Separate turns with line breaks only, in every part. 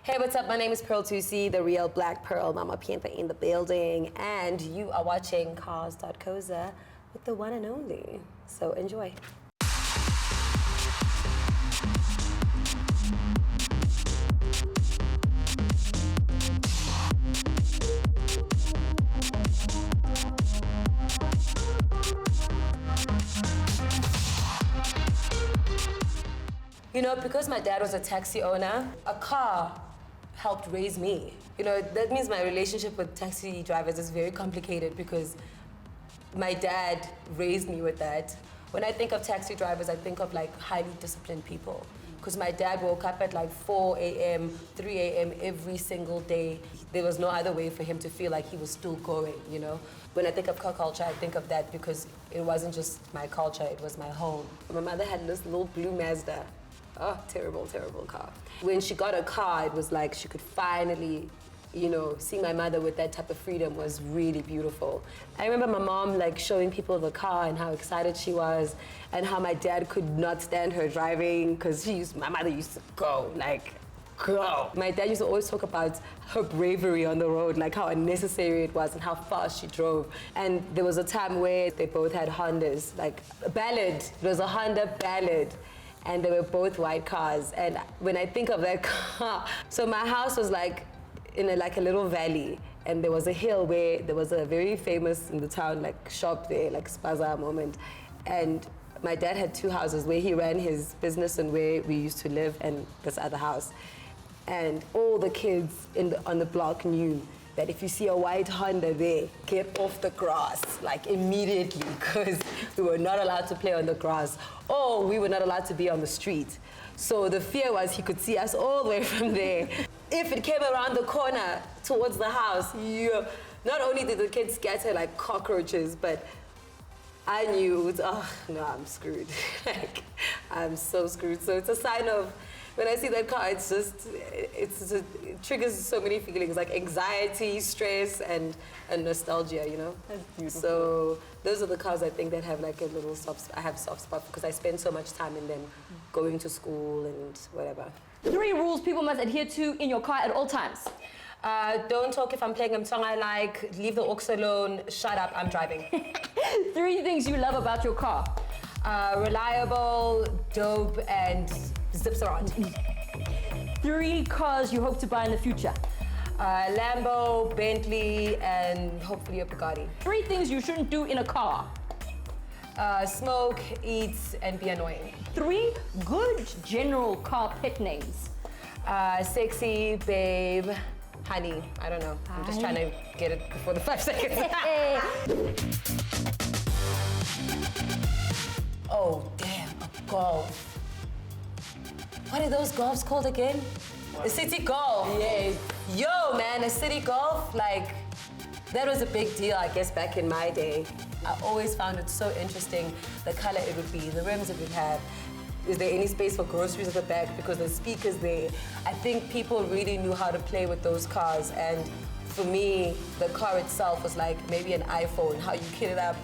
Hey, what's up? My name is Pearl Thusi, the real Black Pearl, Mama Panther in the building, and you are watching Cars.co.za with the one and only. So enjoy. You know, because my dad was a taxi owner, a car helped raise me. You know, that means my relationship with taxi drivers is very complicated because my dad raised me with that. When I think of taxi drivers, I think of like highly disciplined people. Because my dad woke up at like 4 a.m., 3 a.m. every single day. There was no other way for him to feel like he was still going, you know? When I think of car culture, I think of that because it wasn't just my culture, it was my home. My mother had this little blue Mazda. Oh, terrible, terrible car. When she got a car, it was like she could finally, you know, seeing my mother with that type of freedom was really beautiful. I remember my mom like showing people the car and how excited she was and how my dad could not stand her driving because my mother used to go. My dad used to always talk about her bravery on the road, like how unnecessary it was and how fast she drove. And there was a time where they both had Hondas, like a Ballad. It was a Honda Ballad. And they were both white cars. And when I think of that car, so my house was like in a little valley, and there was a hill where there was a very famous in the town like shop there, like Spaza moment. And my dad had two houses where he ran his business and where we used to live, and this other house. And all the kids on the block knew that if you see a white Honda there, get off the grass, like immediately, because we were not allowed to play on the grass, or we were not allowed to be on the street. So the fear was he could see us all the way from there. If it came around the corner towards the house, not only did the kids scatter like cockroaches, but I knew, no, I'm screwed. Like, I'm so screwed. So it's a sign of, when I see that car, it triggers so many feelings, like anxiety, stress, and nostalgia, you know?
That's beautiful.
So those are the cars I think that have like a little I have soft spot because I spend so much time in them, going to school and whatever.
3 rules people must adhere to in your car at all times.
Don't talk if I'm playing a song I like, leave the aux alone, shut up, I'm driving.
3 things you love about your car.
Reliable, dope, and zips around.
3 cars you hope to buy in the future.
Lambo, Bentley, and hopefully a Bugatti.
3 things you shouldn't do in a car.
Smoke, eat, and be annoying.
3 good general car pet names.
Sexy, babe, honey. I don't know. I'm just trying to get it before the 5 seconds. Oh, damn, a Golf. What are those Golfs called again? A Citi Golf. Yes. Yo, man, a Citi Golf, like, that was a big deal, I guess, back in my day. I always found it so interesting, the color it would be, the rims it would have. Is there any space for groceries at the back? Because the speakers there, I think people really knew how to play with those cars. And for me, the car itself was like maybe an iPhone. How you kit it up,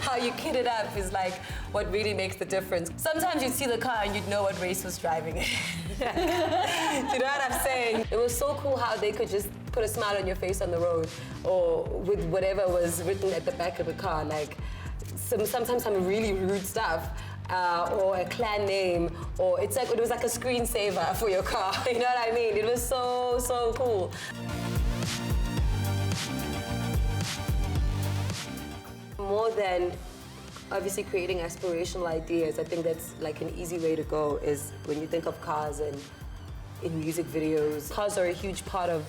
how you kit it up is like what really makes the difference. Sometimes you'd see the car and you'd know what race was driving it. You know what I'm saying? It was so cool how they could just put a smile on your face on the road, or with whatever was written at the back of the car, like sometimes some really rude stuff. Or a clan name, or it was like a screensaver for your car. You know what I mean? It was so cool. More than obviously creating aspirational ideas, I think that's like an easy way to go is when you think of cars and in music videos. Cars are a huge part of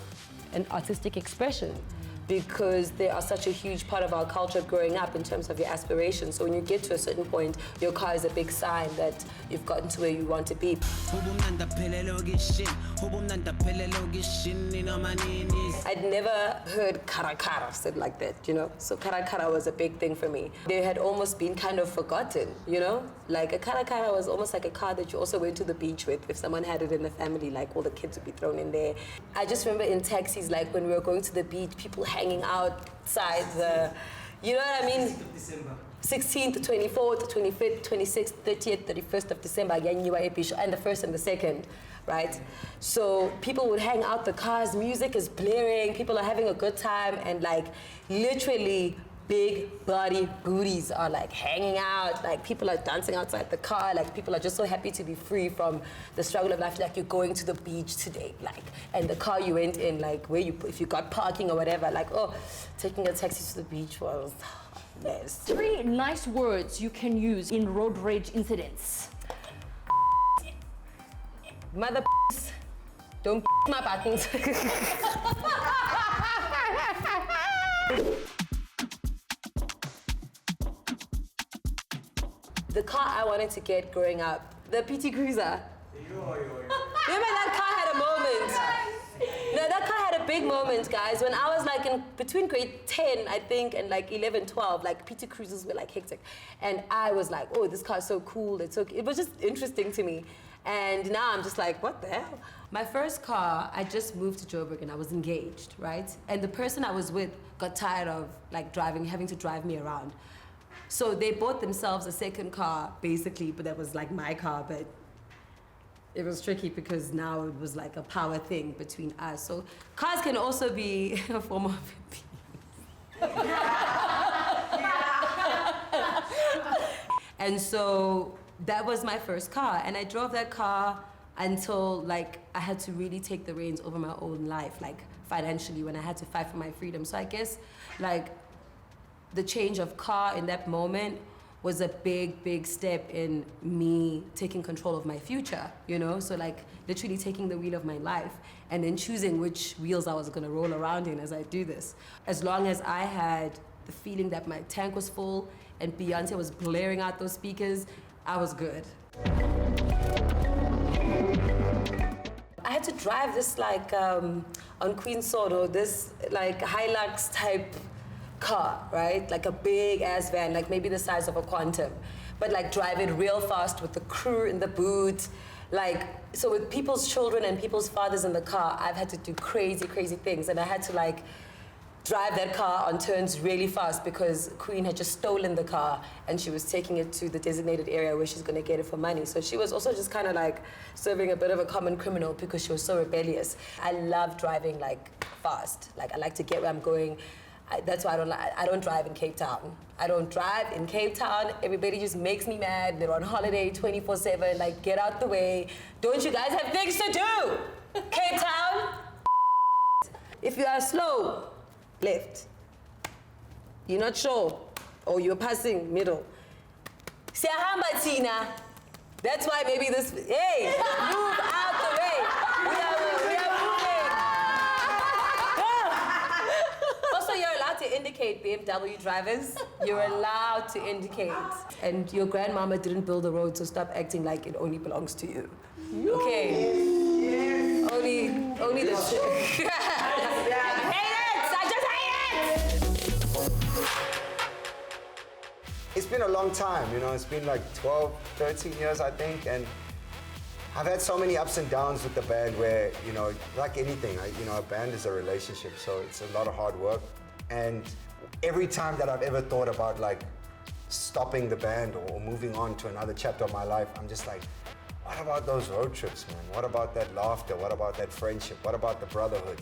an artistic expression, because they are such a huge part of our culture growing up in terms of your aspirations. So when you get to a certain point, your car is a big sign that you've gotten to where you want to be. I'd never heard kara kara said like that, you know? So kara kara was a big thing for me. They had almost been kind of forgotten, you know? Like a kara kara was almost like a car that you also went to the beach with. If someone had it in the family, like all the kids would be thrown in there. I just remember in taxis, like when we were going to the beach, people hanging outside the, you know what I mean? 16th, 24th, 25th, 26th, 30th, 31st of December, and the 1st and the 2nd. right? So people would hang out the cars, music is blaring, people are having a good time, and like literally big body booties are like hanging out, like people are dancing outside the car, like people are just so happy to be free from the struggle of life, like you're going to the beach today, like, and the car you went in, like where you, if you got parking or whatever, like, oh, taking a taxi to the beach was nice.
3 nice words you can use in road rage incidents.
Mother don't my buttons. The car I wanted to get growing up, the PT Cruiser. Remember that car had a moment? No, that car had a big moment, guys. When I was like in between grade 10, I think, and like 11, 12, like PT Cruisers were like hectic. And I was like, oh, this car is so cool. It was just interesting to me. And now I'm just like, what the hell? My first car, I just moved to Joburg and I was engaged, right? And the person I was with got tired of like having to drive me around. So they bought themselves a second car, basically, but that was like my car, but it was tricky because now it was like a power thing between us. So cars can also be a form of abuse. And so that was my first car, and I drove that car until like I had to really take the reins over my own life, like financially, when I had to fight for my freedom. So I guess like the change of car in that moment was a big, big step in me taking control of my future, you know? So like literally taking the wheel of my life and then choosing which wheels I was gonna roll around in as I do this. As long as I had the feeling that my tank was full and Beyonce was blaring out those speakers, I was good. I had to drive this like on Queen Sword, or this like Hilux type car, right? Like a big ass van, like maybe the size of a Quantum, but like drive it real fast with the crew in the boot. Like, so with people's children and people's fathers in the car, I've had to do crazy, crazy things. And I had to like drive that car on turns really fast because Queen had just stolen the car and she was taking it to the designated area where she's gonna get it for money. So she was also just kind of like serving a bit of a common criminal because she was so rebellious. I love driving like fast. Like I like to get where I'm going. That's why I don't drive in Cape Town. I don't drive in Cape Town. Everybody just makes me mad. They're on holiday 24/7. Like, get out the way. Don't you guys have things to do? Cape Town? If you are slow, left. You're not sure, or you're passing middle. Siyahamba Tina. That's why maybe this, hey, move out the way. We are moving. Also, you're allowed to indicate, BMW drivers. You're allowed to indicate. And your grandmama didn't build the road, so stop acting like it only belongs to you. Okay. Yes. Only the shit. I hate it! I just hate it!
It's been a long time, you know, it's been like 12, 13 years, I think, and I've had so many ups and downs with the band where, you know, like anything, you know, a band is a relationship, so it's a lot of hard work. And every time that I've ever thought about like stopping the band or moving on to another chapter of my life, I'm just like, what about those road trips, man? What about that laughter? What about that friendship? What about the brotherhood?